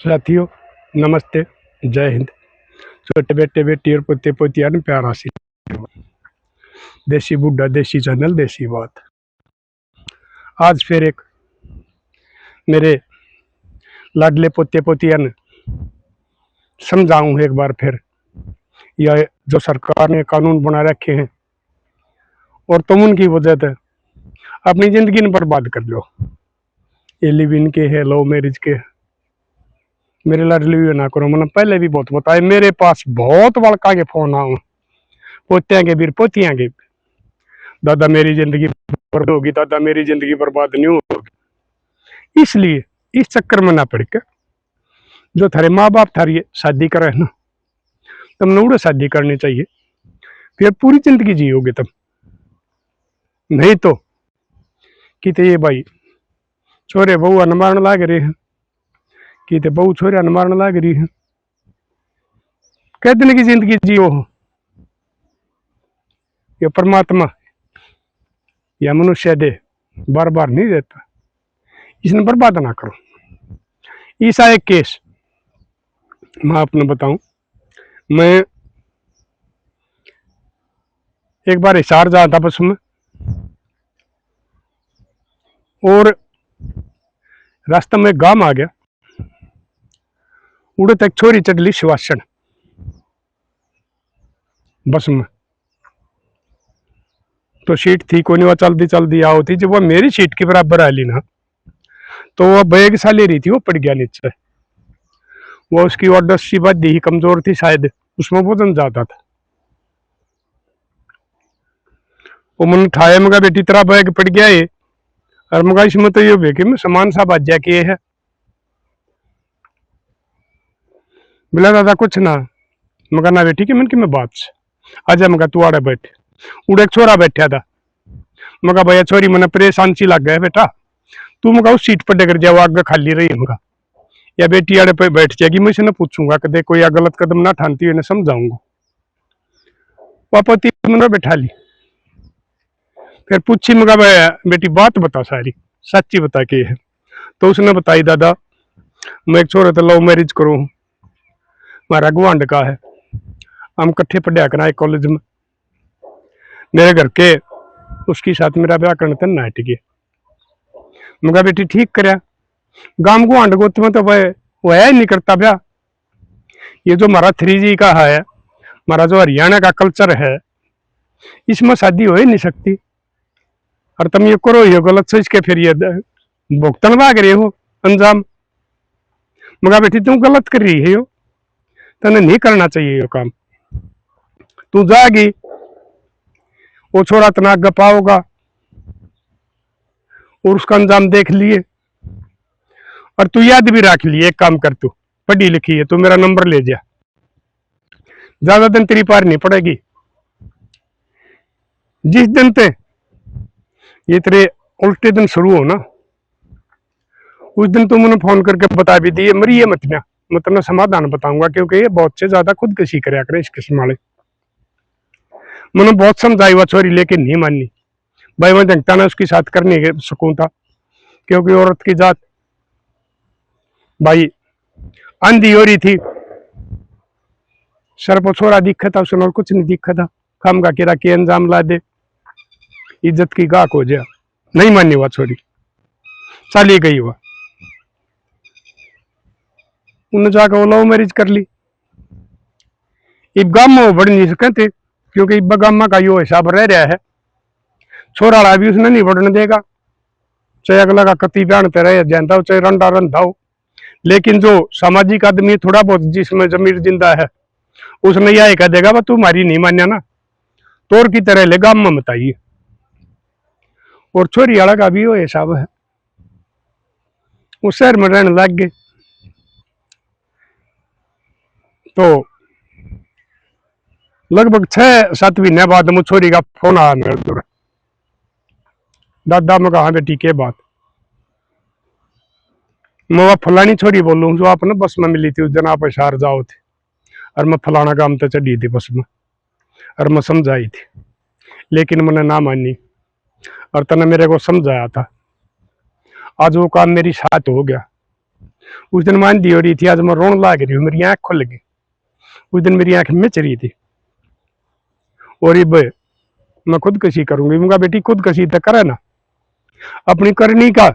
साथियों, नमस्ते, जय हिंद। छोटे बेटे बेटी और पोते पोतियां ने प्यार आशीर्वाद। देसी बुड्ढा देसी चैनल देसी बात। आज फिर एक मेरे लाडले पोते पोतियां ने समझाऊं एक बार फिर, यह जो सरकार ने कानून बना रखे हैं और तुम उनकी वजह से अपनी जिंदगी ने बर्बाद कर लो। ये लिव इन के है, लव मैरिज के, मेरे लाडली ना करो। मैंने पहले भी बहुत बताया, मेरे पास बहुत बड़का के फोन आऊं, पोतियां के भी पोतियां के, दादा मेरी जिंदगी बर्बाद होगी, दादा मेरी जिंदगी बर्बाद नहीं होगी। इसलिए इस चक्कर में ना पड़ के जो थारे माँ बाप थारी शादी करे ना, तुमने उड़े शादी करनी चाहिए, फिर पूरी जिंदगी जियोगे तुम। नहीं तो किते ये भाई छोरे बहू अनमारन लाग रहे हैं, किते बहू छोरे अनमारन लाग रही है, कै दिन की जिंदगी जियो हो। ये परमात्मा या मनुष्य दे बार बार नहीं देता, इसने बर्बाद ना करो। ऐसा एक केस मैं आपने बताऊं। मैं एक बार हिसार जा था बस में, और रास्ते में गांव आ गया, उड़े तक छोरी चढ़ शिवासन बस में। तो सीट थी कोई नहीं, वह चलती चलती आओ थी। जब वह मेरी सीट के बराबर आ ली ना, तो वह बैग सा ले रही थी, वो पड़ गया नीचे। वो उसकी ऑर्डर सी बात दी कमजोर थी शायद, उसमें वजन ज्यादा था। वो मैंने उठाया, मगा बेटी तेरा बैग पड़ गया है। और मगा इसमें तो ये बेके में सामान सा बाजा किए है। बोला दादा कुछ ना। मगा ना बेटी के मन की मैं बात से आजा, मगा तू आड़े बैठ। उड़े एक छोरा बैठा था, मगा भैया छोरी मैंने परेशान सी लग गया बेटा, तू मगा उस सीट पर डगर जाओ, आगे खाली रही। मगा या बेटी आड़े पे बैठ जाएगी, मैं इसे पूछूंगा कदे कोई गलत कदम ना ठानती हुई, समझाऊंगा। पापा तीन मिनट बैठा ली, फिर पूछी मगा बेटी बात बता, सारी सच्ची बता के है। तो उसने बताई दादा मैं एक छोरे तो लव मैरिज करूँ, हमारा गुआंड का है, हम कट्ठे पढ़ा करा एक कॉलेज में। मेरे घर के उसके साथ मेरा ब्याह करने तक ना टिके। मगा बेटी ठीक करया, गांव गुआंड गोत में तो वह नहीं करता ब्याह। ये जो हमारा 3G का है, हमारा जो हरियाणा का कल्चर है, इसमें शादी हो ही नहीं सकती। और तुम ये करो ये गलत सोच के फिर ये भुगतन भाग रहे हो अंजाम। मगा बेटी तुम गलत कर रही है, यो तने नहीं करना चाहिए ये काम। तू जाएगी वो छोरा तना गपा होगा और उसका अंजाम देख लिए। और तू याद भी रख लिए, एक काम कर, तू पढ़ी लिखी है, तू मेरा नंबर ले जा, ज्यादा दिन तेरी पार नहीं पड़ेगी। जिस दिन ते ये तेरे उल्टे दिन शुरू हो ना, उस दिन तू मैंने फोन करके बता भी दिए मरिए मत ना, मैं तुम्हें समाधान बताऊंगा। क्योंकि ये बहुत से ज्यादा खुदकशी करया करे इस किस्म वाले। मैंने बहुत समझाई वह छोरी, लेकिन नहीं मानी। भाई मैं जनता ने उसके साथ करने के सकूं था, क्योंकि औरत की जात भाई आंधी हो रही थी, सर पर छोरा दिखा था उसने और कुछ नहीं दिखा था। खम का केरा के अंजाम ला दे, इज्जत की गाक हो जा। नहीं मानी वह छोरी, चली गई वह। उन्हें जाकर वो लव मैरिज कर ली। इब गांव में बढ़ नहीं सकते, क्योंकि इब गांव का यो हिसाब रह रहा है, छोरा भी उसने नहीं बढ़ने देगा, चाहे अगला का कति बयानते रहे जानता हो, चाहे रंडा रंधा हो। लेकिन जो सामाजिक आदमी थोड़ा बहुत जिसमें जमीर जिंदा है, उसने यह कह देगा वह तू हमारी नहीं मान्या ना, तोर की तरह ले गांव में बताइए। और छोरी वाला का भी वो हिसाब है, वो शहर में रहने लग गए। तो लगभग 6-7 महीने बाद मुझे छोरी का फोन आया मेरे दूर। दादा मैं कहा बेटी के बात, मैं वह फलानी छोरी बोलूँ जो आप ना बस में मिली थी उस दिन, आप हिसार जाओ थे, और मैं फलाना काम तो चढ़ी थी बस में, और मैं समझाई थी, लेकिन मैंने ना मानी। और तने मेरे को समझाया था, आज वो काम मेरी साथ हो गया। उस दिन मान दी हो रही थी, आज मैं रोन लाग रही हूँ, मेरी आंख खुल गई। उस दिन मेरी आंख मिच रही थी। और अब मैं खुदकशी करूंगी। मुझे बेटी खुदकशी तो करे ना, अपनी करनी का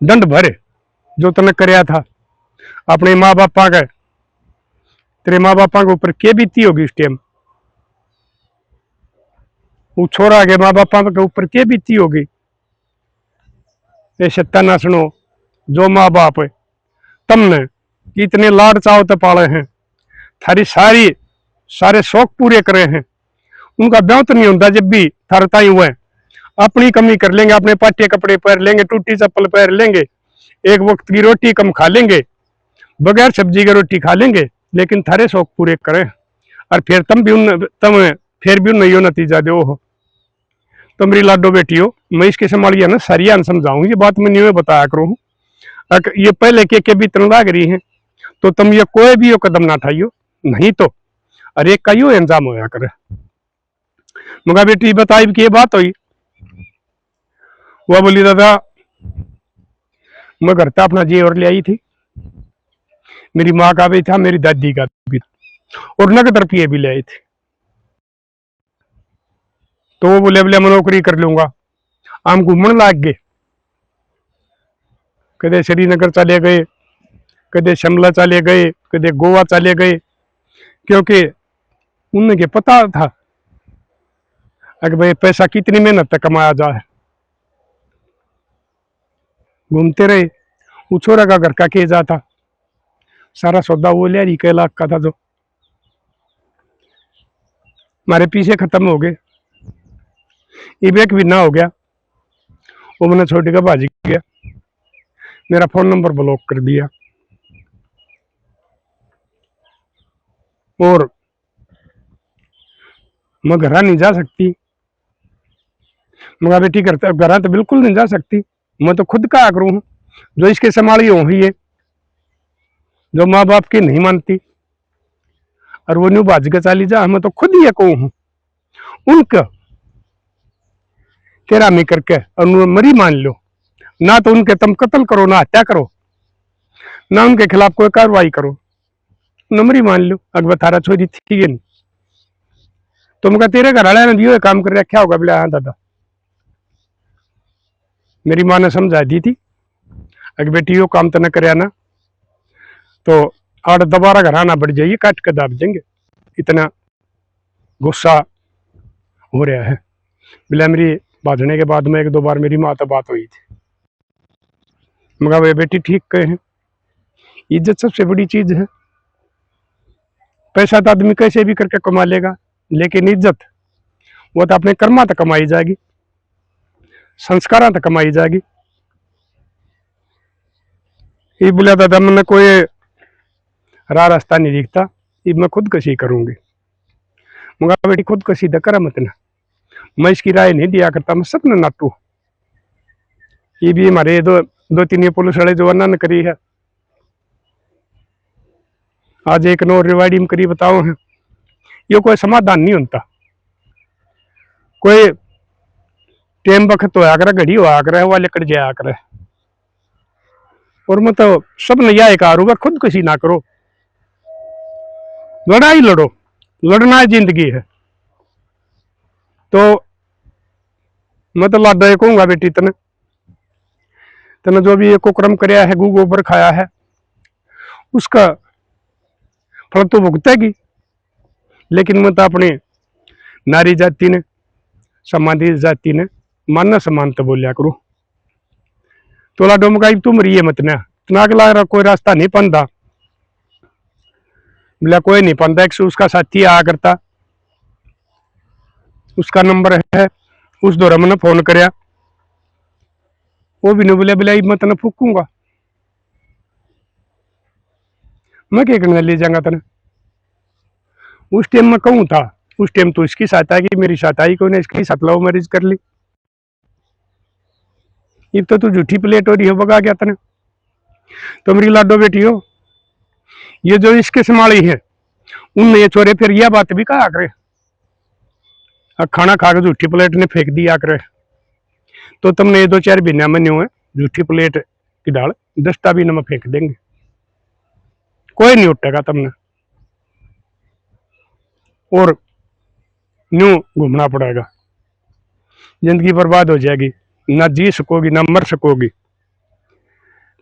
दंड भरे जो तने करया था अपने माँ बापा का। तेरे माँ बापा के ऊपर क्या बीती होगी उस टाइम, वो छोरा के माँ बापा के ऊपर क्या बीती होगी। ये सत्या सुनो, जो माँ बाप है तुमने इतने लाड चाव तो पाले हैं, थारी सारे शौक पूरे करे हैं, उनका ब्याह तो नहीं होता जब भी थारे ताई हुए। अपनी कमी कर लेंगे, अपने पाटे कपड़े पहन लेंगे, टूटी चप्पल पहन लेंगे, एक वक्त की रोटी कम खा लेंगे, बगैर सब्जी की रोटी खा लेंगे, लेकिन थारे शौक पूरे करें। और फिर तुम फिर भी उन्हें यो नतीजा दो हो। तो मेरी लाडो बेटी हो, मैं इसके संभालिए ना सारी समझाऊं, ये बात मैं न्यू बताया करूँ। ये पहले के भी तन लाग रही है, तो तुम ये कोई भी यो कदम ना उठाइयो, नहीं तो अरे एक का यो इंजाम होया करे। मगा बेटी बताई कि ये बात हुई। वह बोली दादा मैं घर पे अपना जी और ले आई थी, मेरी माँ का भी था, मेरी दादी का भी, और नगद रुपये भी ले आई थे। तो वो बोले बोले मैं नौकरी कर लूंगा। हम घूमने लाग गए, कदे श्रीनगर चले गए, कदे शिमला चले गए, कदे गोवा चले गए, क्योंकि उनके पता था अगर भाई पैसा कितनी मेहनत तक कमाया जाए। घूमते रहे। वो छोरा का घर का केजा था, सारा सौदा वो ले रही 1 लाख का था, जो हमारे पीछे खत्म हो गए। ये एक महीना हो गया, वो मैंने छोटी का भाजी गया, मेरा फोन नंबर ब्लॉक कर दिया, और मैं घर नहीं जा सकती। मगर बेटी करता घर तो बिल्कुल नहीं जा सकती, मैं तो खुद का करूँ हूँ, जो इसके संभाली हो ही है, जो माँ बाप की नहीं मानती, और वो न्यू भाज के चाली जा, मैं तो खुद ही कहूँ हूँ उनका केरामी करके और मरी मान लो ना, तो उनके तुम कत्ल करो, ना हत्या करो, ना उनके खिलाफ कोई कार्रवाई करो, नमरी मान लो। अकबर थारा छोरी थी नहीं, तुम का तेरे घर वाले ने भी काम कर रखा होगा। बोले हाँ दादा, मेरी माँ ने समझा दी थी अगर बेटी यो काम तो न करे ना, तो आड़ दोबारा घर आना बढ़ जाइए, काट के दाब देंगे, इतना गुस्सा हो रहा है। बोले मेरी बाजने के बाद में 1-2 बार मेरी माँ तो बात हुई थी। मगर वे बेटी ठीक कहे हैं, इज्जत सबसे बड़ी चीज है। पैसा तो आदमी कैसे भी करके कमा लेगा, लेकिन इज्जत वो तो अपने कर्मा तक कमाई जाएगी, संस्कारा तक कमाई जाएगी। ये बोला दादा मैंने कोई रास्ता नहीं दिखता, ये मैं खुदकशी करूंगी। मगर बेटी खुदकशी तो करा मत ना, मैं इसकी राय नहीं दिया करता, मैं सपना नाटू। ये भी हमारे 2-3 ये पुलिस वाले जो वर्णन करी है, आज एक नौ रिवाड़ी में करी बताओ है, ये कोई समाधान नहीं होता। कोई टेम वक्त होया करे, घड़ी होया करे, वह लेकर जाया करे, और मतलब सब नया एक आरूबा खुदकशी ना करो, लड़ाई लड़ो, लड़ना जिंदगी है। तो मैं तो लाडो ये कहूंगा बेटी तने तने जो भी ये कुकर्म करया है, गू गोबर खाया है, उसका फल तो भुगतेगी। लेकिन मैं तो अपनी नारी जाति ने, समाधि जाति ने मानना समान तो बोलिया करो। तो लाडो मकाई तुम रही है मत ना, तनाक ला रहा कोई रास्ता नहीं पंदा, बोला कोई नहीं पंदा। एक से उसका साथी आया करता, उसका नंबर है, उस दौरान मैंने फोन करया, वो भी नहीं बोलिया, बोला मैं तने फूकूंगा। मैं क्या करने ले जाऊंगा तने, उस टाइम मैं कहूँ था, उस टाइम तो इसकी सहायता की, मेरी सहायता ही कोई ने, इसकी साथ लव मैरिज कर ली। ये तो तू झूठी प्लेट हो रही हो, बगा गया तने। तो मेरी लाडो बेटी हो, ये जो इसके संभाली है, उनने ये छोरे फिर यह बात भी कहा करे, खाना खा के झूठी प्लेट ने फेंक दिया करे। तो तुमने ये 2-4 महीना में न्यू है झूठी प्लेट की डाल डस्टबिन में फेंक देंगे, कोई नहीं उठेगा तुमने, और न्यू घूमना पड़ेगा, जिंदगी बर्बाद हो जाएगी, ना जी सकोगी ना मर सकोगी।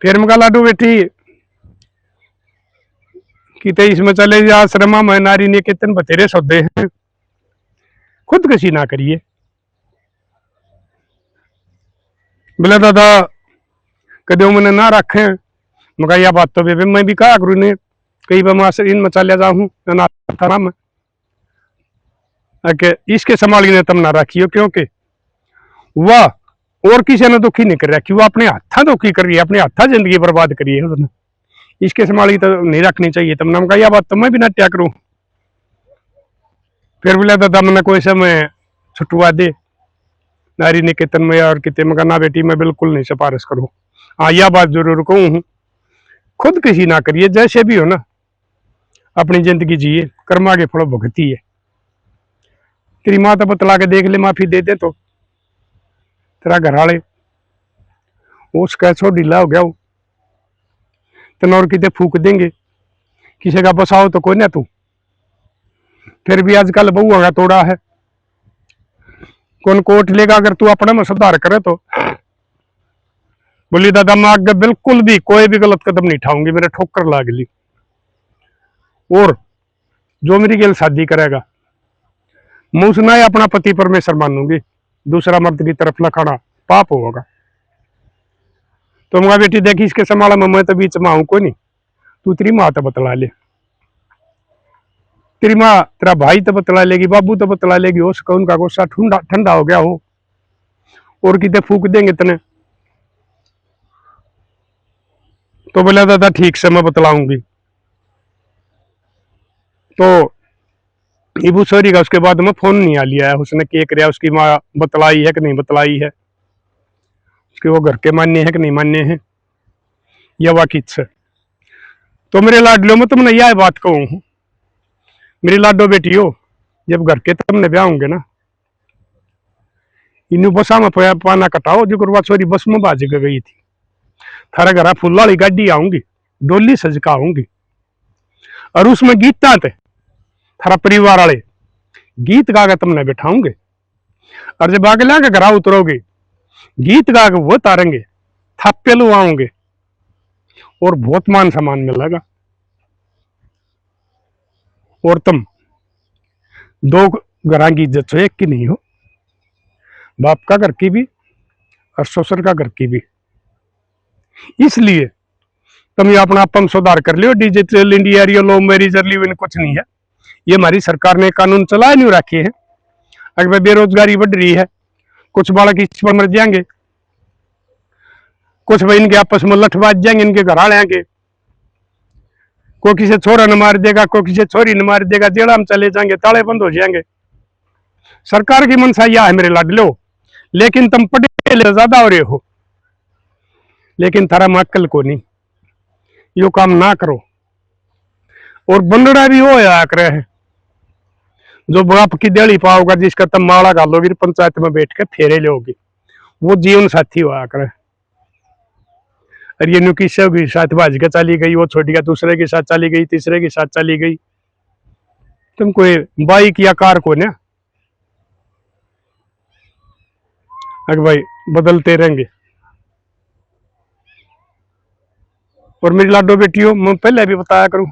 फिर मगा लाडू बेटी कि इसमें चले जा आश्रमा में नारी निकेतन बतेरे सौदे हैं, खुदकशी ना करिए। बोले दादा कदे मैंने ना रखे, मगा यह बात तो बेबे मैं भी कहा करूँ ने कई बार इन मचालिया जाऊँ थाना में इसके संभाली ने तुम ना रखियो, क्योंकि वह और किसी ने दुखी नहीं कर रखी, वो अपने हाथा दुखी कर रही है, अपने हाथा जिंदगी बर्बाद करी है उसने, इसके संभाली तो नहीं रखनी चाहिए तुमने। हम कहा यह बात तो मैं भी ना क्या करूं। फिर बोला दादा मैंने कोई समय छुटवा दे नारी निकेतन में और कितने मगर ना बेटी मैं बिल्कुल नहीं सिफारिश करूं। हाँ यह बात जरूर कहूँ हूँ, खुद किसी ना करिए, जैसे भी हो ना अपनी जिंदगी जिए, कर्मा के फल भुगती है। तेरी माँ तो बतला के देख ले, माफी दे दे तो तेरा घर वाले उसका सो ढीला हो गया वो तनौर किते फूक देंगे, किसी का बसाओ तो कोई ना तू। फिर भी आजकल बहुआ का तोड़ा है, कौन कोट लेगा अगर तू अपने में सुधार करे तो। बोली दादा मैं आगे बिल्कुल भी कोई भी गलत कदम नहीं उठाऊंगी, मेरे ठोकर लाग ली, और जो मेरी गल शादी करेगा मैं उसना ही अपना पति परमेश्वर मानूंगी, दूसरा मर्द की तरफ लखाना पाप होगा। तो मैं बेटी देखी इसके संभाला मैं तो बीच में आऊं कोई नहीं, तू तेरी माँ तो बतला ले, तेरी माँ तेरा भाई तो बतला लेगी, बाबू तो बतला लेगी, हो सका उनका गुस्सा ठंडा ठंडा हो गया हो और कितने फूक देंगे तने। तो बोला दादा ठीक से मैं बतलाऊंगी। तो इबू सॉरी का उसके बाद में फोन नहीं आ लिया है, उसने के कराया उसकी माँ बतलाई है कि नहीं बतलाई है, उसके वो घर के मान्य है कि नहीं मान्य है, यह वाकित से। तो मेरे लाडलो में तुमने यह बात कहूँ, मेरी लाडो बेटी हो जब घर के तुमने ब्याह होंगे ना, इन बसा में पाना कटाओ, जो गुरबा छोरी बस में बाज गई थी, थारा घर फुल वाली गाड़ी आऊंगी, डोली सजका आऊंगी, और उसमें गीता थे थारा परिवार वाले गीत गा के तुमने बैठाऊंगे, और जब आगे लाके घर उतरोगे गीत गा के वो तारेंगे, थप्पे लुआओगे और बहुत मान सम्मान मिलेगा। और तुम दो घर की इज्जत हो, एक की नहीं हो, बाप का घर की भी और ससुर का घर की भी। इसलिए तुम ये अपना अपन सुधार कर लियो, डिजिटल इंडिया लो मैरिज लिव इन कुछ नहीं है, ये हमारी सरकार ने कानून चलाए नहीं रखे हैं। अगर बेरोजगारी बढ़ रही है, कुछ बालक इस पर मर जाएंगे, कुछ भाई इनके आपस में लठबाज जाएंगे, इनके घर आ जाएंगे, कोई किसी छोरा न मार देगा, कोई किसी छोरी न मार देगा, जेड़ा में चले जाएंगे, ताले बंद हो जाएंगे। सरकार की मनसा यह है मेरे लाडलो, लेकिन तुम पढ़े ज्यादा हो रहे हो, लेकिन थारा में अक्ल को नहीं, यो काम ना करो। और बंदड़ा भी हो या करे है जो बाप की देली पाओगा, जिसका तुम माला गालोगी पंचायत में बैठ के फेरे लोगी, वो जीवन साथी हुआ करे। और ये नुकी के साथ भाज के चली गई, वो छोटी का दूसरे के साथ चली गई, तीसरे के साथ चली गई, तुम कोई बाइक या कार को ना अगर भाई बदलते रहेंगे। और मेरी लाडो बेटियों मैं पहले भी बताया करूं,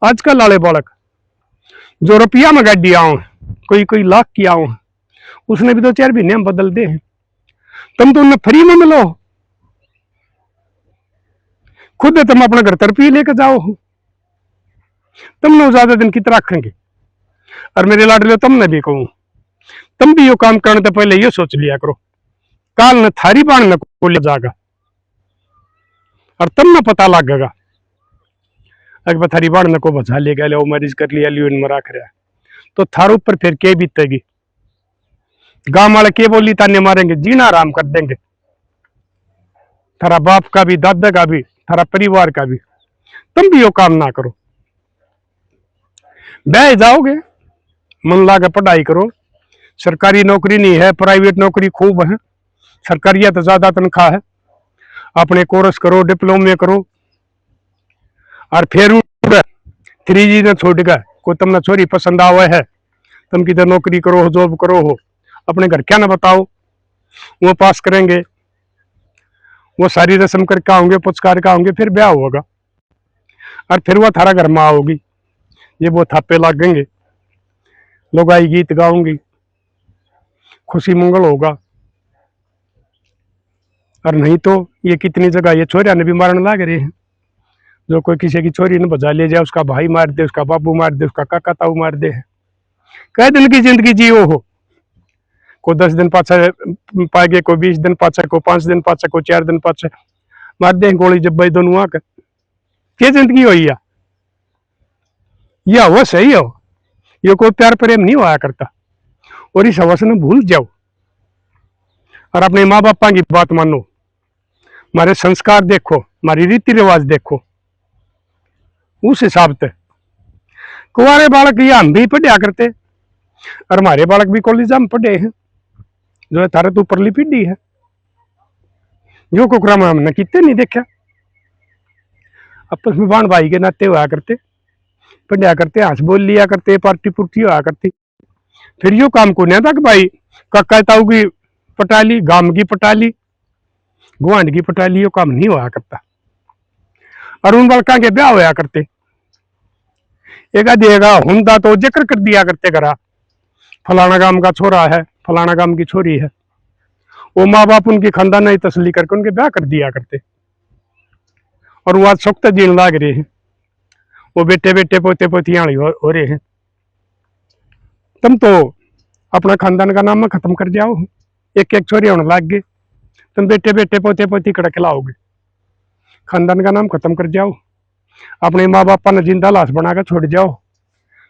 आजकल वाले बालक जो रुपया में गाड़ी आओ, कोई कोई लाख की आओ, उसने भी 2-4 महीने में बदल दे हैं। तुम तो उन्हें फ्री में मिलो, खुद तुम अपना घर तरफी लेकर जाओ, तुम ज्यादा दिन कितना रखेंगे। और मेरे लाडले तुमने भी कहूं, तुम भी यो काम करने तो पहले ये सोच लिया करो, काल न थारी बाण न को ले जाएगा, और तुम न पता लगेगा अगर थारी बाण न को बचा ले गया, वो मरीज कर लिया, लियो इन रख रहा, तो थार ऊपर फिर के बीतेगी। गांव वाले के बोली ताने मारेंगे, जीना आराम कर देंगे, थारा बाप का भी, दादा का भी, थारा परिवार का भी। तुम भी यो काम ना करो, बह जाओगे, मन लाकर पढ़ाई करो, सरकारी नौकरी नहीं है, प्राइवेट नौकरी खूब है, सरकारी तो ज्यादा तनख्वाह है, अपने कोर्स करो, डिप्लोमे करो, और फिर 3G ने छोड़ कर कोई तुमने छोरी पसंद आवे है, तुम किधर नौकरी करो, जॉब करो हो, अपने घर क्या ना बताओ, वो पास करेंगे, वो सारी रस्म करके आओगे, पुचकार के आओगे, फिर ब्याह होगा, और फिर वो थारा घर में आओगी, ये वो थापे लागेंगे, लोग आई गीत गाऊंगी, खुशी मंगल होगा। और नहीं तो ये कितनी जगह ये छोरिया ने भी मारने लाग रहे हैं, जो कोई किसी की छोरी ने बजा ले जाए, उसका भाई मार दे, उसका बाबू मार दे, उसका काका ताऊ मार दे। कई दिन की जिंदगी जियो हो, को 10 दिन पाछा पाएगे, को 20 दिन पाछा, को 5 दिन पाछा, को 4 दिन पाछा मार दे गोली जब भाई दोनों आकर, क्या जिंदगी हो या वो सही हो, ये कोई प्यार प्रेम नहीं होया करता। और इस हवस ने भूल जाओ और अपने माँ बापा की बात मानो, हमारे संस्कार देखो, हमारी रीति रिवाज देखो, उस हिसाब से कुंवारे बालक ये हम भी पढ़िया करते, और हमारे बालक भी कॉलेज में पढ़े हैं, जो है थारे तो ऊपरली पीढ़ी है, जो कुकरा में हमने कितने नहीं देखा, आपस में बाण भाई के नाते हुआ करते, पढ़िया करते, हंस बोल लिया करते, पार्टी पुर्टी हुआ करती। फिर यो काम को नहीं था कि भाई काका ताऊ की पटाली, गांव की पटाली, गुआंढ की पटाली, यो काम नहीं हुआ करता। और उन बालका के ब्याह होया करते, एक देगा हुंदा तो जिक्र कर दिया करते करा, फलाना गांव का छोरा है, फलाना गांव की छोरी है, वो माँ बाप उनकी खानदान ही तसली करके उनके ब्याह कर दिया करते। और वो आज सुख जीन लाग रहे हैं, वो बेटे बेटे पोते पोतियां हो रहे हैं। तुम तो अपना खानदान का नाम खत्म कर जाओ, एक एक छोरी होने लाग गए, तुम बेटे बेटे पोते पोती कड़क लाओगे, खानदान का नाम खत्म कर जाओ, अपने माँ बापा ने जिंदा लाश बनाकर छोड़ जाओ,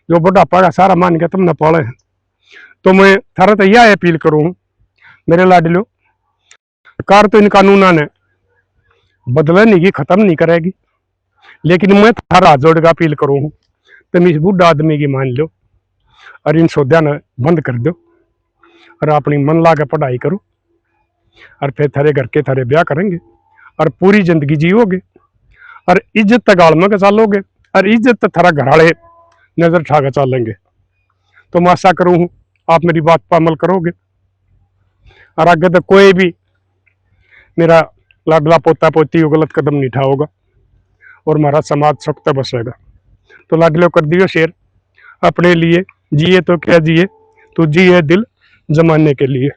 जो बुढ़ापा का सारा मान के तुमने पाले। तो मैं थारा तो यह अपील करूँ मेरे लाडलो, कार तो इन कानूना ने बदलने की खत्म नहीं करेगी, लेकिन मैं थारा हाथ जोड़ के अपील करूँ, तुम इस बुढ़ा आदमी की मान लो और इन सौद्या ने बंद कर दो, और अपनी मन ला के पढ़ाई करो, और फिर थारे घर के थारे ब्याह करेंगे, और पूरी जिंदगी जियोगे, और इज्जत तगाल में चालोगे, और इज्जत थारा घर वाले नजर उठा के चालेंगे। तो मैं आशा करूँ आप मेरी बात पर अमल करोगे, और आगे तक कोई भी मेरा लाडला पोता पोती गलत कदम नहीं उठाओगा, और हमारा समाज सुख से बसेगा। तो लाडलो कर दियो शेयर, अपने लिए जिए तो क्या जिए, तो जिए दिल जमाने के लिए।